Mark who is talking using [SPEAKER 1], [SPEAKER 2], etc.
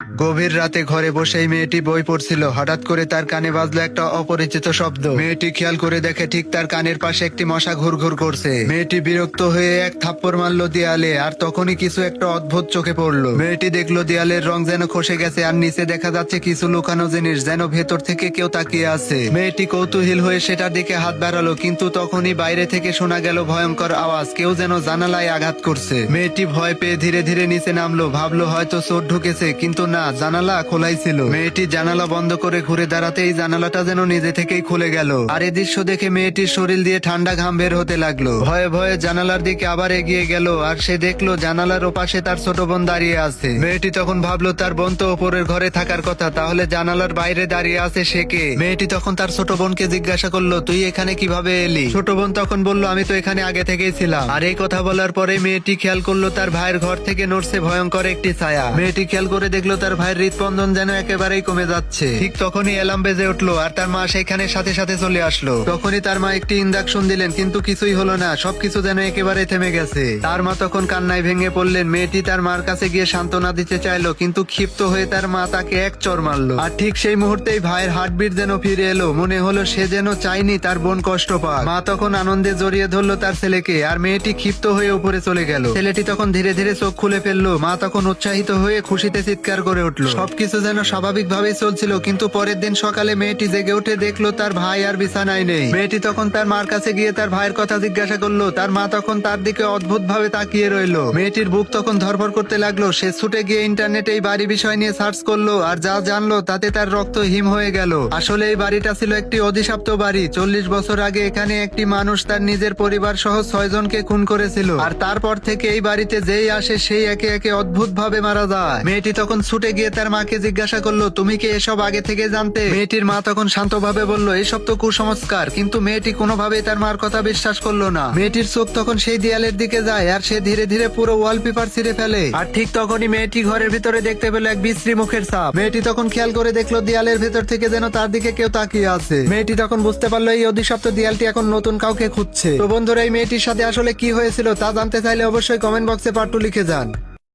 [SPEAKER 1] গভীর রাতে ঘরে বসেই মেয়েটি বই পড়ছিল। হঠাৎ করে তার কানে বাজলো একটা অপরিচিত শব্দ। মেয়েটি খেয়াল করে দেখে ঠিক তার কানের পাশে একটি মশা ঘুরঘুর করছে। মেয়েটি বিরক্ত হয়ে এক থাপ্পড় মারলো দেয়ালে, আর তখনই কিছু একটা অদ্ভুত চোখে পড়লো। মেয়েটি দেখলো দেয়ালের রং যেন খসে গেছে, আর নিচে দেখা যাচ্ছে কিছু লুকানো জিনিস, যেন ভেতর থেকে কেউ তাকিয়ে আছে। মেয়েটি কৌতূহল হয়ে সেটার দিকে হাত বাড়ালো, কিন্তু তখনই বাইরে থেকে শোনা গেল ভয়ঙ্কর আওয়াজ, কেউ যেন জানালায় আঘাত করছে। মেয়েটি ভয় পেয়ে ধীরে ধীরে নিচে নামলো, ভাবলো হয়তো চোর ঢুকেছে, কিন্তু না, জানালা খোলাই ছিল। মেয়েটি জানালা বন্ধ করে ঘুরে দাঁড়াতেই জানালাটা যেন নিজে থেকেই খুলে গেল, আর এই দৃশ্য দেখে মেয়েটির শরীর দিয়ে ঠান্ডা ঘাম বের হতে লাগলো। ভয়ে ভয়ে জানালার দিকে আবার এগিয়ে গেল, আর সে দেখলো জানালার ওপাশে তার ছোট বোন দাঁড়িয়ে আছে। মেয়েটি তখন ভাবলো তার বোন তো ওপরের ঘরে থাকার কথা, তাহলে জানালার বাইরে দাঁড়িয়ে আছে সে কে? মেয়েটি তখন তার ছোট বোনকে জিজ্ঞাসা করলো, তুই এখানে কিভাবে এলি? ছোট বোন তখন বলল, আমি তো এখানে আগে থেকেই ছিলাম। আর এই কথা বলার পরে মেয়েটি খেয়াল করলো তার ভাইয়ের ঘর থেকে নড়ছে ভয়ঙ্কর একটি ছায়া। মেয়েটি খেয়াল করে দেখলো তার ভাইয়ের হৃদস্পন্দন যেন একেবারেই কমে যাচ্ছে। ঠিক তখনই অ্যালার্ম বেজে উঠলো, আর তার মা সেখানে সাথে সাথে চলে আসলো। তখনই তার মা একটি ইনজেকশন দিলেন, কিন্তু কিছুই হলো না, সবকিছু যেন একেবারে থেমে গেছে। তার মা তখন কান্নায় ভেঙে পড়লেন। মেয়েটি তার মার কাছে গিয়ে সান্ত্বনা দিতে চাইলো, কিন্তু ক্ষিপ্ত হয়ে তার মা তাকে এক চড় মারলো। আর ঠিক সেই মুহূর্তেই ভাইয়ের হার্টবিট যেন ফিরে এলো, মনে হলো সে যেন চায়নি তার বোন কষ্ট পাক। মা তখন আনন্দে জড়িয়ে ধরলো তার ছেলেকে, আর মেয়েটি ক্ষিপ্ত হয়ে উপরে চলে গেল। ছেলেটি তখন ধীরে ধীরে চোখ খুলে ফেললো। মা তখন উৎসাহিত হয়ে খুশিতে চিৎকার করে উঠলো। সবকিছু যেন স্বাভাবিক ভাবেই চলছিল, কিন্তু পরের দিন সকালে মেয়েটি জেগে উঠে দেখলো তার ভাই আর বিছানায় নেই। মেয়েটি তখন তার মার কাছে গিয়ে তার ভাইয়ের কথা জিজ্ঞাসা করলো। তার মা তখন তার দিকে অদ্ভুত ভাবে তাকিয়ে রইলো। মেয়েটির বুক তখন ধরফর করতে লাগলো। সে ছুটে গিয়ে ইন্টারনেটে এই বাড়ি বিষয় নিয়ে সার্চ করলো, আর যা জানলো তাতে তার রক্ত হিম হয়ে গেল। আসলে এই বাড়িটা ছিল একটি অভিশপ্ত বাড়ি। 40 বছর আগে এখানে একটি মানুষ তার নিজের পরিবার সহ 6 জনকে খুন করেছিল, আর তারপর থেকে এই বাড়িতে যেই আসে সেই একে একে অদ্ভুত ভাবে মারা যায়। মেয়েটি তখন ছুটে গিয়ে তার মাকে জিজ্ঞাসা করলো, তুমি কি এসব আগে থেকে জানতে? মেয়েটির মা তখন শান্তভাবে বলল, এসব তো কুসংস্কার। কিন্তু মেয়েটি কোনোভাবেই তার মার কথা বিশ্বাস করলো না। মেয়েটির চোখ তখন সেই দেয়ালের দিকে যায়, আর সে ধীরে ধীরে পুরো ওয়ালপেপার ছিঁড়ে ফেলে। আর ঠিক তখনই মেয়েটি ঘরের ভিতরে দেখতে পেল এক বিশ্রী মুখের ছাপ। মেয়েটি তখন খেয়াল করে দেখলো দেয়ালের ভেতর থেকে যেন তার দিকে কেউ তাকিয়ে আছে। মেয়েটি তখন বুঝতে পারলো এই অভিশপ্ত দেয়ালটি এখন নতুন কাউকে খুঁজছে। তো বন্ধুরা, এই মেয়েটির সাথে আসলে কি হয়েছিল তা জানতে চাইলে অবশ্যই কমেন্ট বক্সে পার্ট 2 লিখে যান।